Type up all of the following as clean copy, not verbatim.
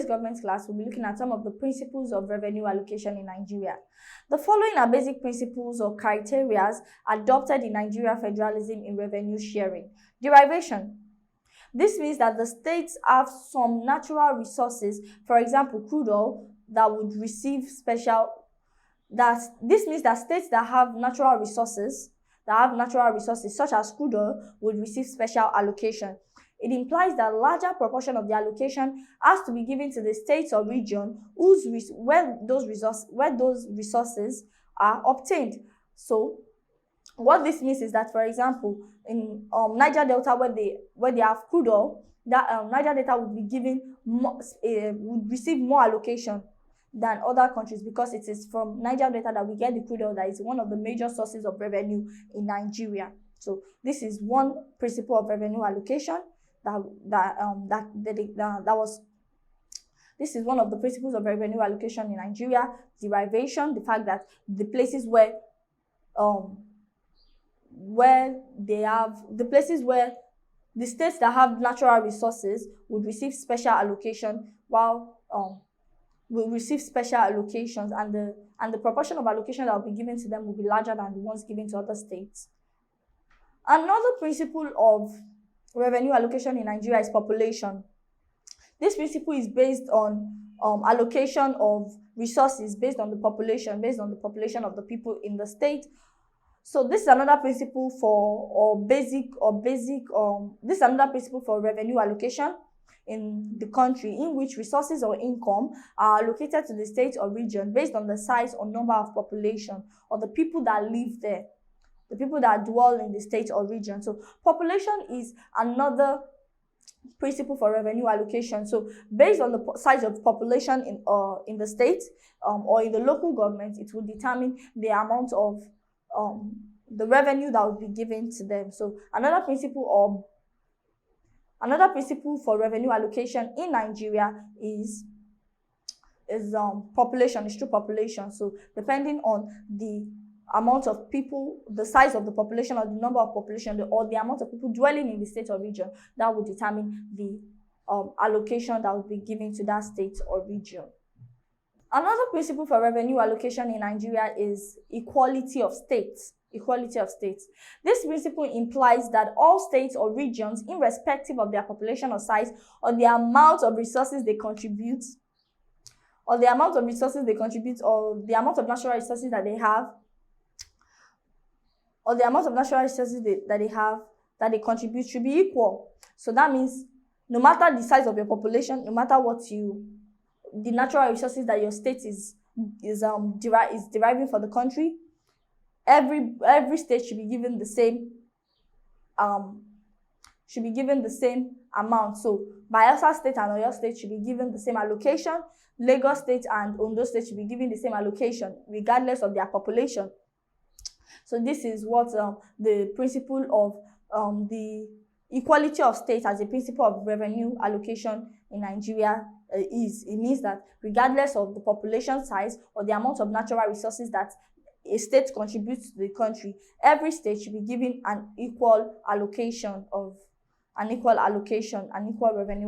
government class, we'll be looking at some of the principles of revenue allocation in Nigeria. The following are basic principles or criteria adopted in Nigeria federalism in revenue sharing. Derivation. This means that the states have some natural resources, for example, crude oil, that would receive special. This means that states that have natural resources, such as crude oil, would receive special allocation. It implies that a larger proportion of the allocation has to be given to the states or region where those resources are obtained. So, what this means is that, for example, in Niger Delta, where they have crude oil, that Niger Delta would receive more allocation than other countries, because it is from Niger Delta that we get the crude oil that is one of the major sources of revenue in Nigeria. So this is one principle of revenue allocation this is one of the principles of revenue allocation in Nigeria. Derivation, the fact that the places where the states that have natural resources would receive special allocation, while will receive special allocations, and the proportion of allocation that will be given to them will be larger than the ones given to other states. Another principle of revenue allocation in Nigeria is population. This principle is based on allocation of resources based on the population of the people in the state. So this is another principle this is another principle for revenue allocation in the country, in which resources or income are allocated to the state or region based on the size or number of population or the people that live there, the people that dwell in the state or region. So population is another principle for revenue allocation. So based on the size of population in the state or in the local government, it will determine the amount of the revenue that will be given to them. So another principle for revenue allocation in Nigeria is population, is true population. So depending on the amount of people, the size of the population or the number of population or the amount of people dwelling in the state or region, that will determine the allocation that will be given to that state or region. Another principle for revenue allocation in Nigeria is equality of states. Equality of states. This principle implies that all states or regions, irrespective of their population or size, or the amount of resources they contribute, or the amount of natural resources that they have, that they contribute, should be equal. So that means no matter the size of your population, no matter the natural resources that your state is deriving for the country, every state should be given the same amount. So Bayelsa State and Oyo State should be given the same allocation. Lagos State and Ondo State should be given the same allocation, regardless of their population. So this is what the principle of the equality of states as a principle of revenue allocation in Nigeria is. It means that regardless of the population size or the amount of natural resources that a state contributes to the country, every state should be given an equal revenue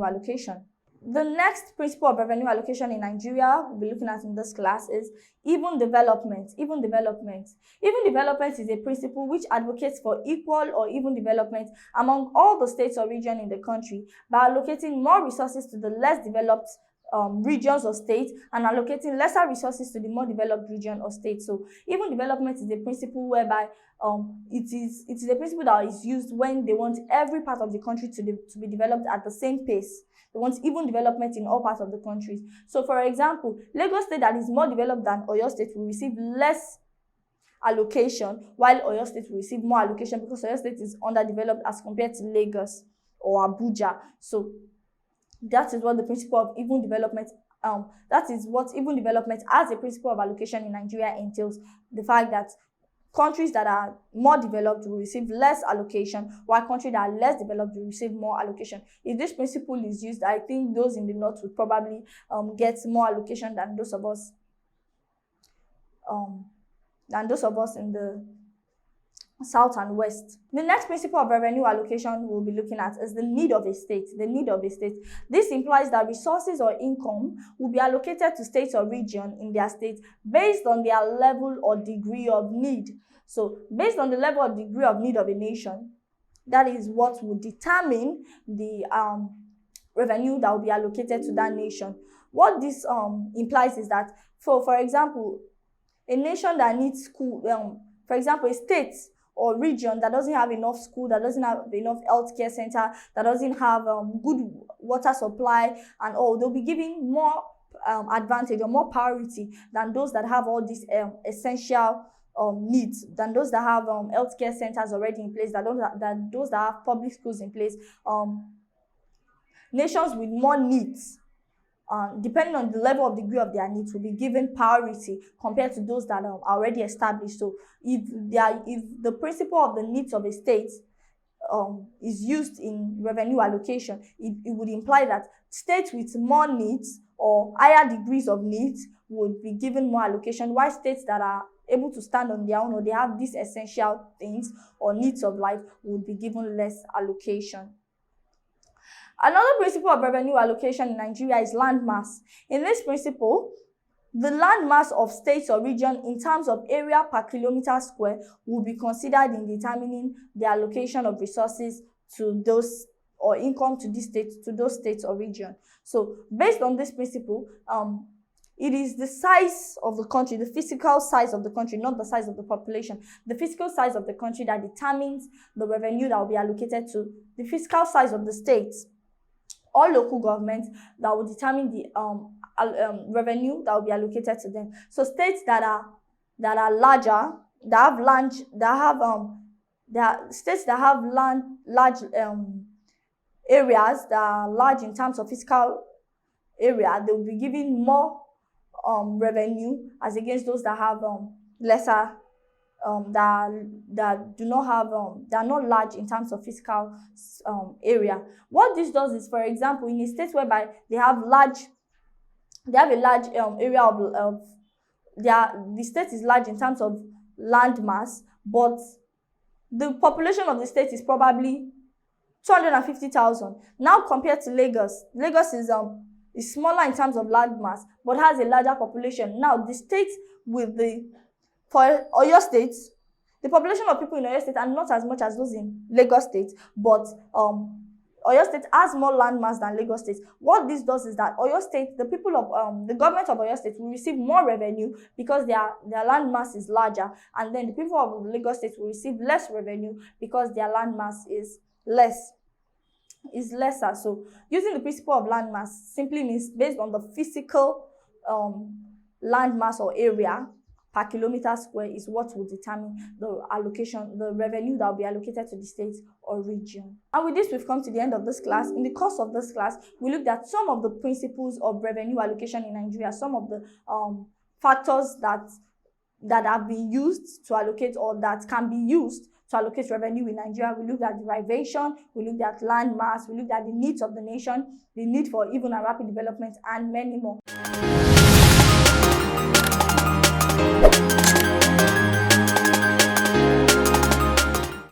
allocation. The next principle of revenue allocation in Nigeria we'll be looking at in this class is even development. Even development is a principle which advocates for equal or even development among all the states or regions in the country by allocating more resources to the less developed regions or states and allocating lesser resources to the more developed region or state. So even development is a principle whereby it is a principle that is used when they want every part of the country to be developed at the same pace. They want even development in all parts of the country. So for example, Lagos State, that is more developed than Oyo State, will receive less allocation, while Oyo State will receive more allocation because Oyo State is underdeveloped as compared to Lagos or Abuja. So that is what the principle of even development, that is what even development as a principle of allocation in Nigeria entails. The fact that countries that are more developed will receive less allocation, while countries that are less developed will receive more allocation. If this principle is used, I think those in the north would probably get more allocation than those of us in south and west. The next principle of revenue allocation we'll be looking at is the need of a state. The need of a state. This implies that resources or income will be allocated to states or region in their state based on their level or degree of need. So based on the level or degree of need of a nation, that is what will determine the revenue that will be allocated to that nation. What this implies is that, for example, a nation that needs school, for example, a state or region that doesn't have enough school, that doesn't have enough healthcare center, that doesn't have good water supply and all, they'll be giving more advantage or more priority than those that have all these essential needs, than those that have healthcare centers already in place, than those that have public schools in place. Nations with more needs, depending on the level of degree of their needs, will be given priority compared to those that are already established. So if the principle of the needs of a state is used in revenue allocation, it would imply that states with more needs or higher degrees of needs would be given more allocation, while states that are able to stand on their own or they have these essential things or needs of life would be given less allocation. Another principle of revenue allocation in Nigeria is land mass. In this principle, the land mass of states or region in terms of area per kilometer square will be considered in determining the allocation of resources to those or income to those states or region. So based on this principle, it is the size of the country, the physical size of the country, not the size of the population. The physical size of the country that determines the revenue that will be allocated to the physical size of the states or local governments that will determine the revenue that will be allocated to them. So states that are larger, that have land, states that have large areas that are large in terms of physical area, they will be giving more revenue as against those that have lesser, that do not have, they are not large in terms of physical area. What this does is, for example, in a state whereby they have a large area of the state is large in terms of land mass, but the population of the state is probably 250,000. Now compared to Lagos, Lagos is smaller in terms of land mass, but has a larger population. Now the state for Oyo State, the population of people in Oyo State are not as much as those in Lagos State, but Oyo State has more land mass than Lagos State. What this does is that Oyo State, the people of the government of Oyo State will receive more revenue because their land mass is larger, and then the people of Lagos State will receive less revenue because their land mass is lesser. So using the principle of land mass simply means based on the physical land mass or area per kilometer square is what will determine the allocation, the revenue that will be allocated to the state or region. And with this, we've come to the end of this class. In the course of this class, we looked at some of the principles of revenue allocation in Nigeria, some of the factors that have been used to allocate or that can be used to allocate revenue in Nigeria. We looked at derivation, we looked at land mass, we looked at the needs of the nation, the need for even and rapid development, and many more.